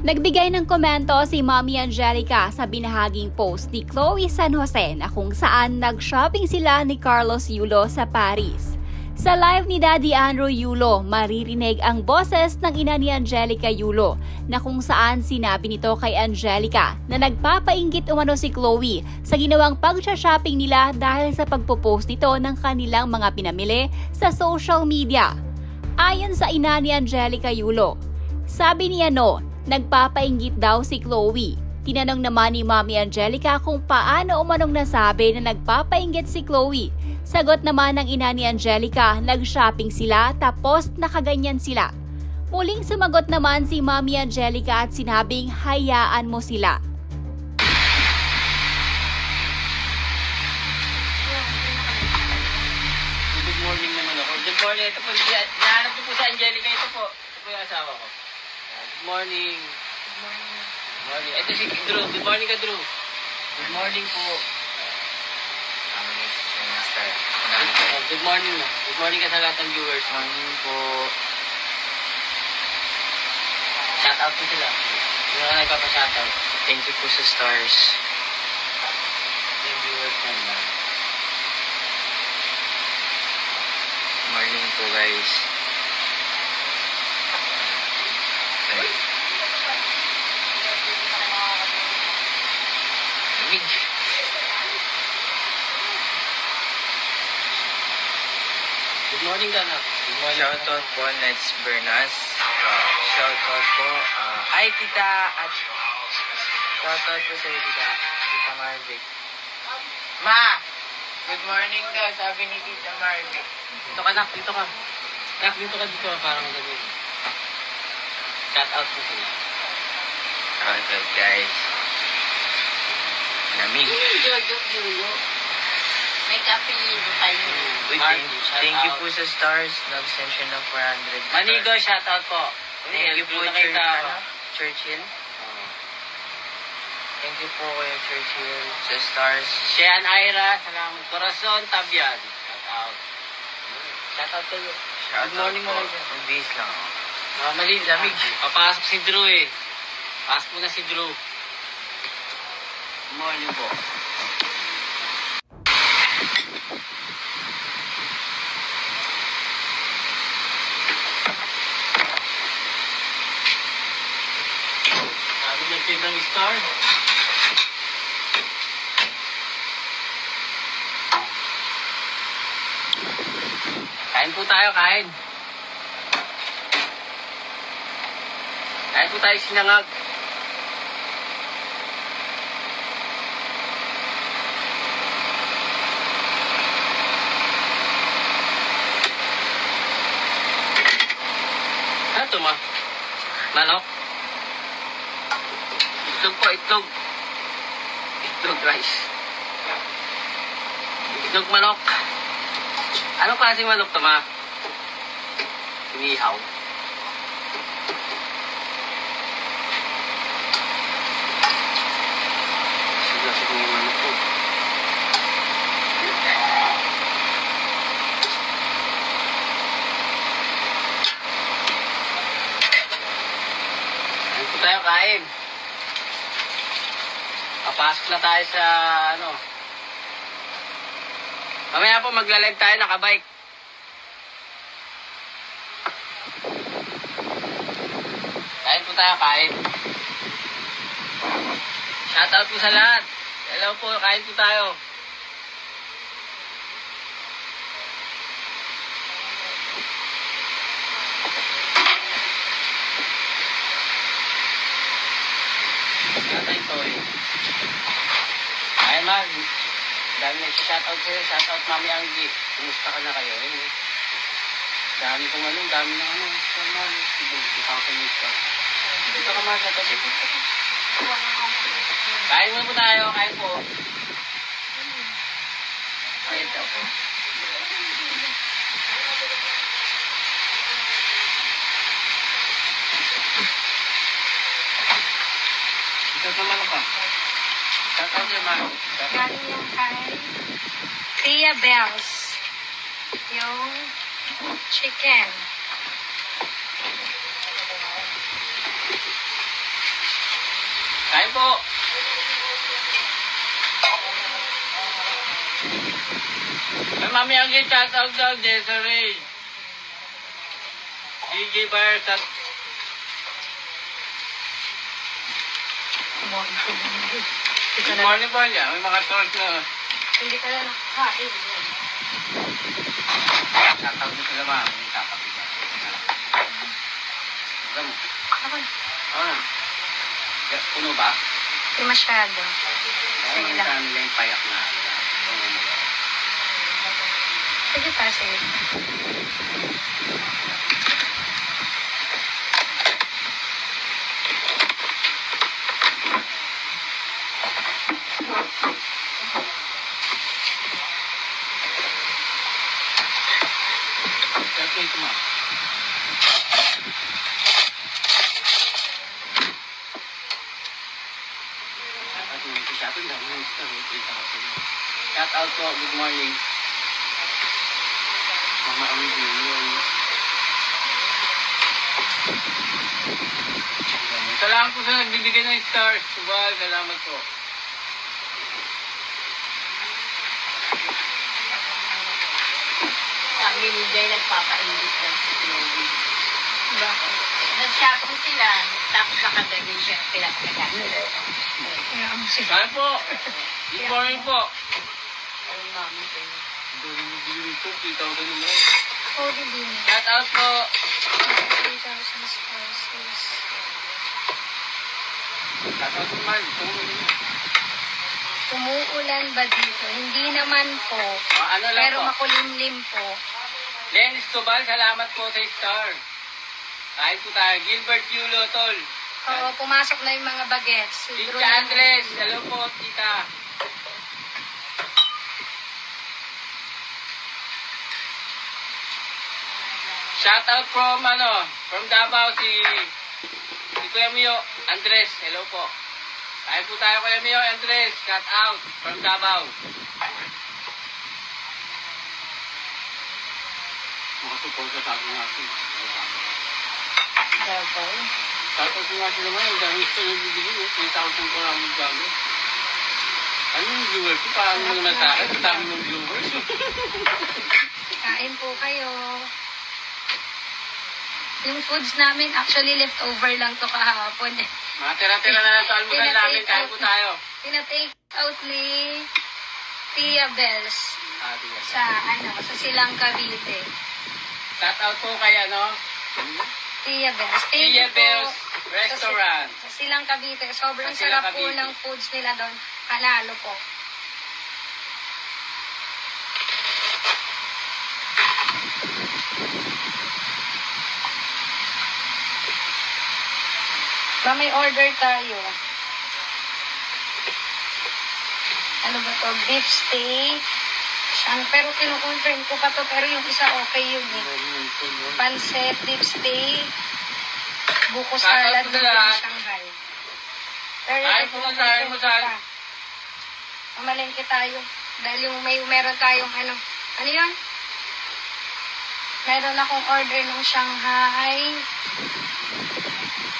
Nagbigay ng komento si Mommy Angelica sa binahaging post ni Chloe San Jose na kung saan nag-shopping sila ni Carlos Yulo sa Paris. Sa live ni Daddy Andrew Yulo, maririnig ang boses ng ina ni Angelica Yulo na kung saan sinabi nito kay Angelica na nagpapainggit umano si Chloe sa ginawang pag-shopping nila dahil sa pagpo-post nito ng kanilang mga pinamili sa social media. Ayon sa ina ni Angelica Yulo, sabi niya nagpapainggit daw si Chloe. Tinanong naman ni Mommy Angelica kung paano umanong nasabi na nagpapainggit si Chloe. Sagot naman ng ina ni Angelica, nag-shopping sila tapos nakaganyan sila. Muling sumagot naman si Mommy Angelica at sinabing hayaan mo sila. Good morning naman ako. Good morning. Ito po, nahanap ko po sa Angelica. Ito po yung asawa ko. Good morning. Good morning. Good morning. Ito si Drew. Good morning ka, Drew. Good morning po. Good morning. Good morning ka sa lahat ng viewers. Morning po. Shout out po sila. Hindi na nagpapa-shoutout. Thank you po sa stars. Yung viewers naman. Morning po guys. Ay. Lamig. Good morning ka na. Good morning. Shoutout po, Nets Bernas. Shoutout po. Ay, tita. At shoutout po sa tita. Tita Marvic. Ma! Good morning daw, sabi ni Tita Marvic. Dito ka, Nak. Dito ka. Nak, dito ka. Dito ka. Parang gano'n. Shout out po sila. Shoutout guys. Lamig. May kapilido kayo. Uy, thank you po sa stars. Nag-send siya ng 400 stars. Manigo, shout out po. Thank you po, Churchill. Thank you po kuya Churchill sa stars. Shean Ira, salamat. Corazon Tabian. Shout out. Shout out kayo. Good morning po. mo lang. Base lang ako. Mali, lamig. Papasok si Drew eh. Pasok mo na si Drew. Good morning po. Sabi nag-feed ng star. Kain po tayo, kain. Kain po tayo sinangag. Ano ito, ma? Manok? Itlog po, itlog. Itlog rice. Itlog manok. Anong klaseng manok ito, ma? Inihaw. Sigasig mo yung manok po. Kain po tayo, kain. Papasok na tayo sa, mamaya po magla-live tayo, nakabike. Kain po tayo, kain. Shoutout po sa lahat. Hello po, kain po tayo. Tatay Toy. Ay, man. Dami nag-shoutout sa'yo. Shoutout, Mami Anggi. Kumusta ka na kayo? Dami kong dami ng Mami. 2,000 years ka. Dito ka, man. Kain mo po tayo. Kain po. Kain po. Ito sa manok ka. Shoutout sa'yo, Mami. Galing yung kay Tia Bells. Yung chicken. Kain po. Ay, mami, ang shoutout daw, Desiree. Gigi Barsat. Good morning po niya. May mga trolls na. Hindi ka na nakakain. Shoutout mo sila, mami. May kakapi ka. Alam mo? Ako, Ano? Puno ba? hindi masyado. Ay, Sige mga lang. nila yung payak na. Sige pa, sige. Okay, ito ma. Shout out po, good morning. Mama Angelo. Salamat po sa nagbibigay ng stars. Subal, salamat po. Kami ni Jay nagpapainit lang si Chloe. Bakit? Nag-shopping sila, tapos nakagabi siya pinapakagat. Kaya ang siya. Saan po? Good morning po. Ang mami ko. Doon mo bili ito, 3,000 naman. Ako din. Shout out po. 3,000 spices. Shout out naman. Umuulan ba dito? Hindi naman po. Ano lang Pero po. makulimlim po. Len Estobal, salamat po sa star. Kahit po tayo. Gilbert Yulo, tol. Oo, pumasok na yung mga bagets. Tita Andres, hello po, tita. Shout out from Davao si Kuya Mio Andres, hello po. Kain po tayo Kuya Mio Andres, shout out from Davao. Makasuporta sa akin natin. Davao. Shout out nga sila naman, ang dami ito yung bibili, 3,000 ko lang yung gamit. Ano yung viewers ko? Paano mo naman sa akin? Ang dami ng viewers. Kain po kayo. Yung foods namin, actually leftover lang to kahapon. Mga tira-tira na lang sa almusal namin, kain po tayo. Pina-take out ni Tia Bells Diba? sa Silang Cavite. Shout out po kay Tia Bells. Thank Tia you po. Bells Restaurant. Sa Silang Cavite. Sobrang Sa Silang sarap po Cavite. ng foods nila doon. Panalo po. May order tayo. Ano ba to? Beef steak. Pero kinukonfirm ko pa to. Pero yung isa okay yun eh. Pancit, beef steak. Buko salad Kakap ng na. Shanghai. Pero Ay, ito, kung saan mo saan. Mamalengke tayo. Dahil yung meron tayong ano yun? Meron akong order ng Shanghai,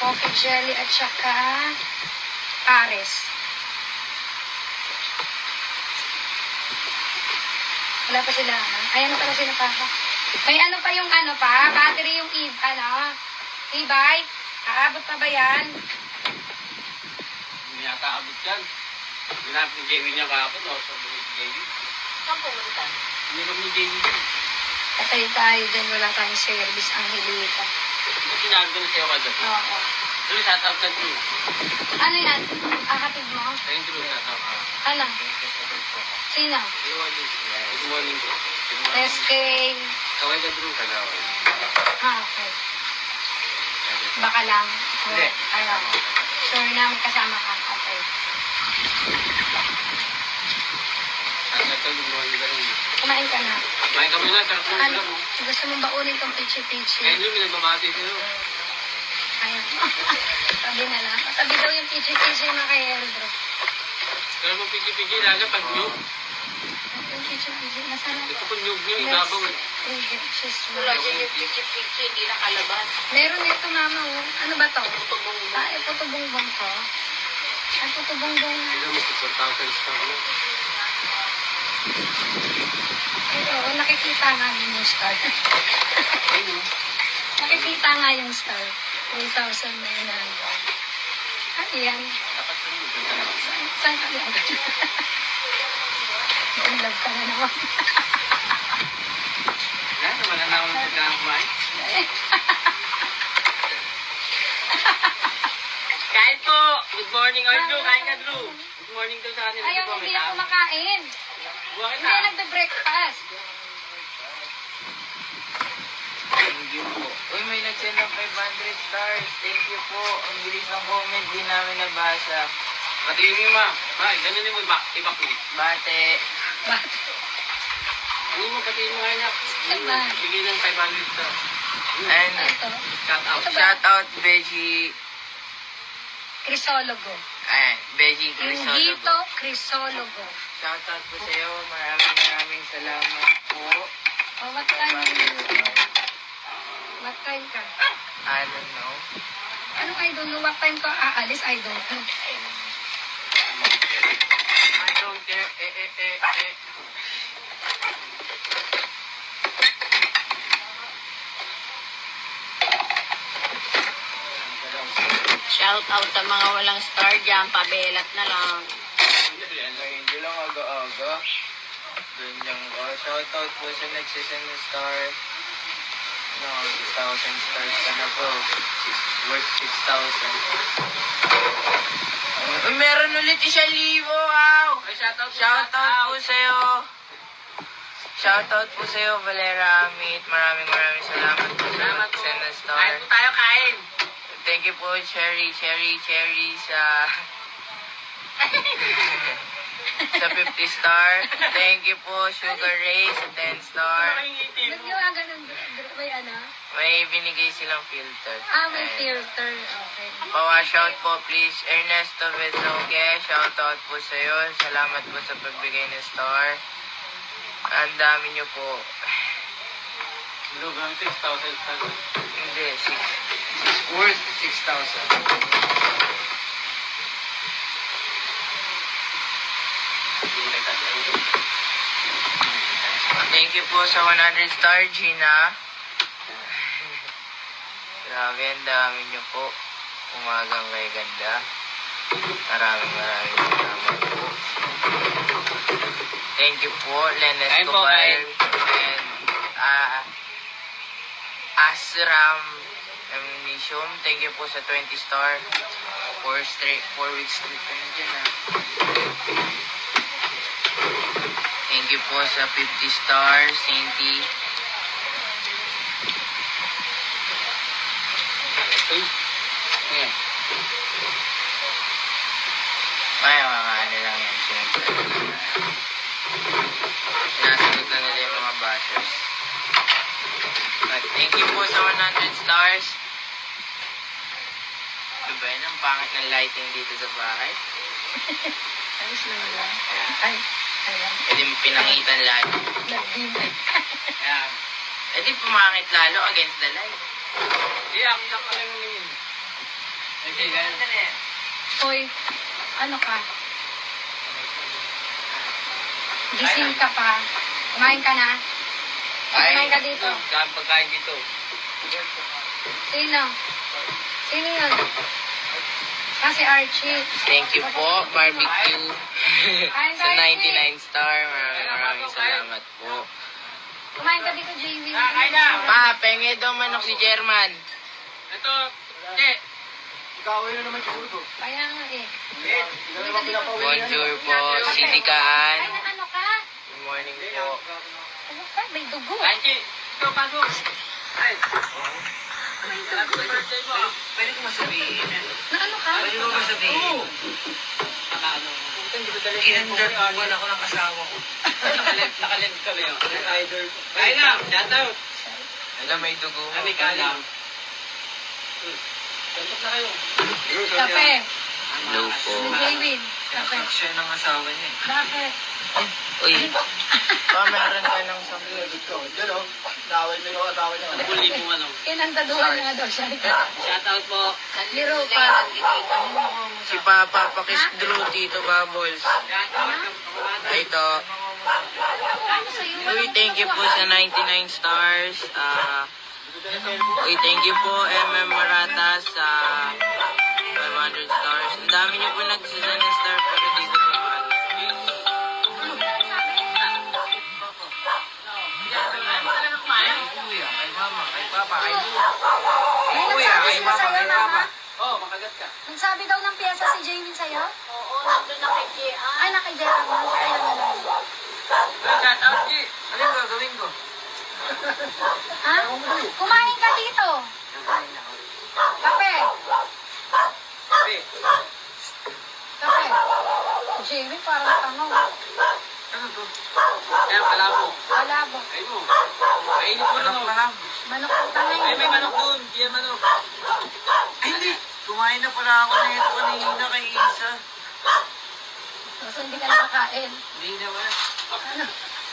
coffee jelly at saka Paris. Wala pa sila. Ayan na pala sila pa. May pa yung battery yung e-bike. Aabot pa ba yan? Hindi yata abot yan. Hinap ni Jamie niya kahapon. Sabi ni Jamie. Saan pumunta? Hindi kami ni Jamie din. Patay tayo dyan. Wala tayong service. Ang hilita. Hindi sinabi ko na sa'yo ka dyan. Oo. Drew, shout out ka Drew. Ano yan? Akatid mo? Thank you, Drew. Shout out ka. Ano? Sino? Good morning, Drew. SK. Kaway ka, Drew. Kagaway. Okay. Baka lang. Hindi. Ayaw. Sure na may kasama ka. Okay. Good morning ka rin. Kumain ka na. Kumain kami na. Sarap ng Ano? ulam mo. Gusto mong baunin tong pichi-pichi? Kaya Drew, nagbabati sa'yo. Ayan. Tabi na lang. Tabi daw yung pichi-pichi na kay Eldro. Pero mo pigi-pigi, lalo pag nyug. Yung pichi-pichi. Masarap. Ito pag nyug nyo, ibabaw eh. Wala dyan yung pichi-pichi. Hindi nakalabas. Meron nito, mama. Oh. Ano ba to? Puto bongbong. Puto bongbong to. Ay, tutubong doon. Ito mo, 4,000 star mo. Oo, nakikita nga din yung star. Nakikita nga yung star. 3,900. Ano yan? Saan ka lang? Nailag ka na naman. Yan, wala na akong pagkaang kumain. Kain po! Good morning, Drew. Kain ka, Drew. Good morning daw sa kanila. Ayaw, hindi na kumakain. Buwakin Hindi na. na nagbe-breakfast. Thank you po. Uy, may nag-send ng 500 stars. Thank you po. Ang bilis ng comment, di namin nabasa. Patingin mo, ma. Ma, ganun mo, iba ko. Bate. Bakit? Ano mo, patingin mo kayo na. Diba? Bigay ng 500 stars. And, Ito. Shout out. shout out, Beji. Crisologo. Ayan, Beji Yung Crisologo. Gito Crisologo. Shout out po sa iyo. Maraming salamat po. Oh, what time you? What time ka? I don't know. Ano I don't know? What time ka aalis? I don't know. I don't care. Shout out sa mga walang star dyan, pabelat na lang. Ay, hindi lang aga-aga. Ganyan ka. Shout out po sa nagsisend ng star. No, 6,000 stars ka na po. Worth 6,000. Uy, meron ulit 1,000. Wow! Ay, shout out. Shout out po sa'yo. Shout out po sa'yo, Valera Amit. Maraming salamat po sa Salamat po. nagsisend ng star. Kain po tayo, kain. Thank you po, Cherry sa... sa 50 star. Thank you po, Sugar Ray sa 10 star. Ba't gawa ganun? May ano? May binigay silang filter. Ah, may Ayan. filter. Okay. Pawash out po, please. Ernesto Vezogue, shout out po sa iyo. Salamat po sa pagbigay ng star. Ang dami nyo po. Lugang 6,000 stars. Hindi, worth 6,000. Thank you po sa 100 star, Gina. Grabe, ang dami nyo po. Umagang kay ganda. Maraming salamat po. Thank you po, Len Kain po, Escobar. kain. And Asram Ammunition. Thank you po sa 20 star. 4 weeks straight ka na dyan, ha. Thank you po sa 50 stars, Sainty. Ayan. Ay, mga ano lang yan, siyempre. Nasagot na nila yung mga bashers. But thank you po sa 100 stars. Diba yun, ang pangit ng lighting dito sa bahay. Ayos lang yan. Ay, ayan. E di pinangitan lalo. Nag-beam. Ayan. E di pumangit lalo against the light. Hindi, ako nakalang mo yun. Okay, guys. Hoy, ano ka? Gising ka pa. Kumain ka na? Kumain ka dito. Dami pagkain dito. Sino? Sino yun? Si Archie. Thank you po, barbecue. Kain Sa tayo, 99 star, maraming salamat po. Kumain ka dito, JV. Kain na. Pa, penge daw manok si German. Ito, che. Kaya nga eh. Bonjour po, Sitikaan. Ay, na ano ka? Good morning po. Ano ka? May dugo. Kain, che. Ito, pasok. Ay. May Happy dugo. birthday mo. Pwede ko masabihin. Na ano ka? Pwede ko masabihin. Nakaano. Inandar po ako ng kasawa ko. Nakalend kami yun. Kain na. Shout out. Alam, may dugo. Kami kalam. Tantok na kayo. Kape. Hello po. Si David. Kape. Siya ng asawa niya. Bakit? Uy, pa meron ka ng sakit. Puli mo ano. Inandaduhan nga daw siya. Shout out po. Liro pa. Si Papapakis Drew, Tito Bubbles. Ito. Uy, thank you po sa 99 stars. Uy, thank you po, MM Marata sa 500 stars. Ang dami niyo po nagsasend ng star pero di ko po mahal. Kay mama, kay papa, kay kuya, kay mama, kay papa. Oh, makagat ka. Nagsabi daw ng piyesa si Jamie sa'yo? Oo, nandun na kay JR. Ay, nakijaya ka. Kaya na lang. Shout out, G. Ano yung gagawin ko? Ha? Kumain ka dito. Kape. Kape. Kape. Jamie, parang tanong. Ano to? Ayan, kalabo. Malabo. Ay mo. Kainit mo lang. Manok ang tanay. Ay, may manok doon. Diyan manok. Ay, hindi. Kumain na pala ako na ito kanina kay Isa. Kasi hindi ka nakakain. Hindi naman.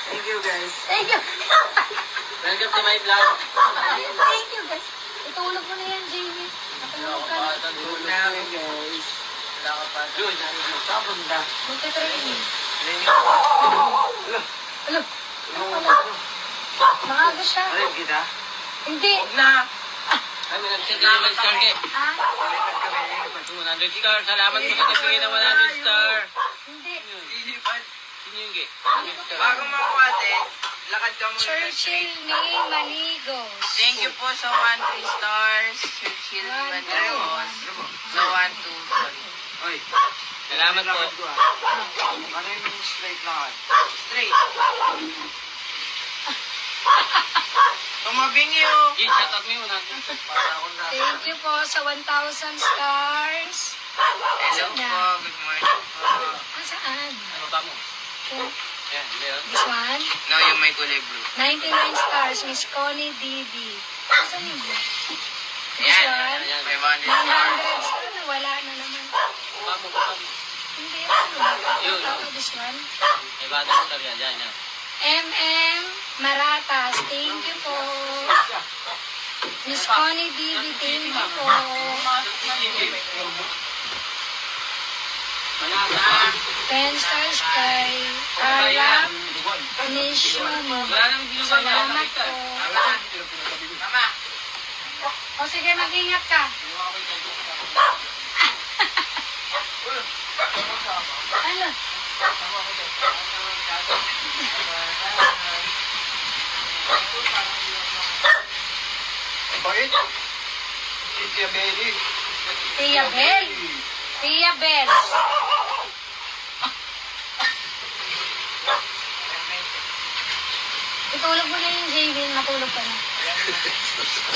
Thank you, guys. Thank you. Welcome to my vlog. Thank you, guys. Itulog mo na yan, Jamie. Matulog ka na. Good na ako, guys. Wala ka pa. Doon. Saan punta? Magte-training. Training ko. Alam. Maaga siya. Alam kita? Hindi. Huwag na. Ay, may nag-send ka naman star, Ge. Ah, 100 star. Salamat po sa nagbigay ng 100 star. hindi. Lilipat. Sino yung Ge? Bago makuwate, lakad ka muna. Churchill ni Manigos. Thank you po sa 1-3 stars. Churchill Manigos. Sa 1-2. Oy. Salamat po. Ano yung straight lakad? Straight. Tumabing yun. Ge, shout out mo yun. Para ako na. Thank you po sa 1,000 stars. Hello po. Good morning po. Saan? Ano ba mo? Okay. Yan, meron. This one? No, yung may kulay blue. 99 stars, Miss Connie DB. Saan yung blue? This Yan. one? Yan. 500 stars. 900 stars. Wala na naman. Ba mo, ba mo. Hindi. Ano ba? Yun. This one? May batang star yan. Yan, yan. MM Maratas, thank you po. Miss Connie DB, thank you po. Malasa. 10 stars kay Aram Nishumi. Wala nang binugan. Salamat po. Mama. O sige, mag-ingat ka. Ano? Bakit? Tia Belly. Tia Bel. Tia Bel. Itulog mo na yung Jamin, matulog ka na.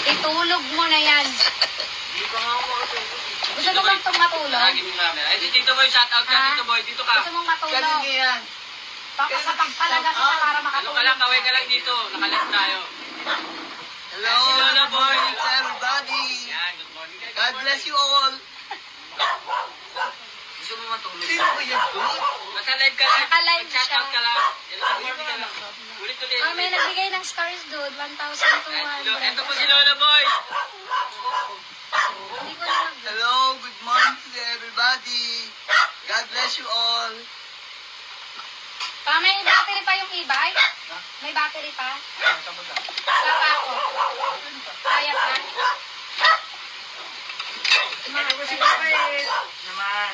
Itulog mo na yan. Gusto mo bang itong matulog? Lagi mo namin. Ay, si Tito Boy, shout out ka. Ha? Tito Boy, dito ka. Gusto mong matulog? Kanina yan. Papasapag talaga kita para Ano makatulog. ka lang, kaway ka lang dito. Nakalit tayo. Hello. Hello, boy. It's everybody. Yan, good morning. God bless you all. Gusto mo matulog? Sino ba yan, dude? Basta live ka lang. Naka-live Mag-shout siya. out ka lang. Good morning ka lang. Ulit-ulit. Ah, may nagbigay ng stars, dude. 1,200. Ito po si Lola Boy. Hindi ko na mag- Hello, good morning to everybody. God bless you all. Pa, may battery pa yung e-bike? May battery pa? Sa ako. Kaya pa? Ito ko si Kapit. Naman.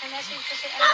Message ko si ano.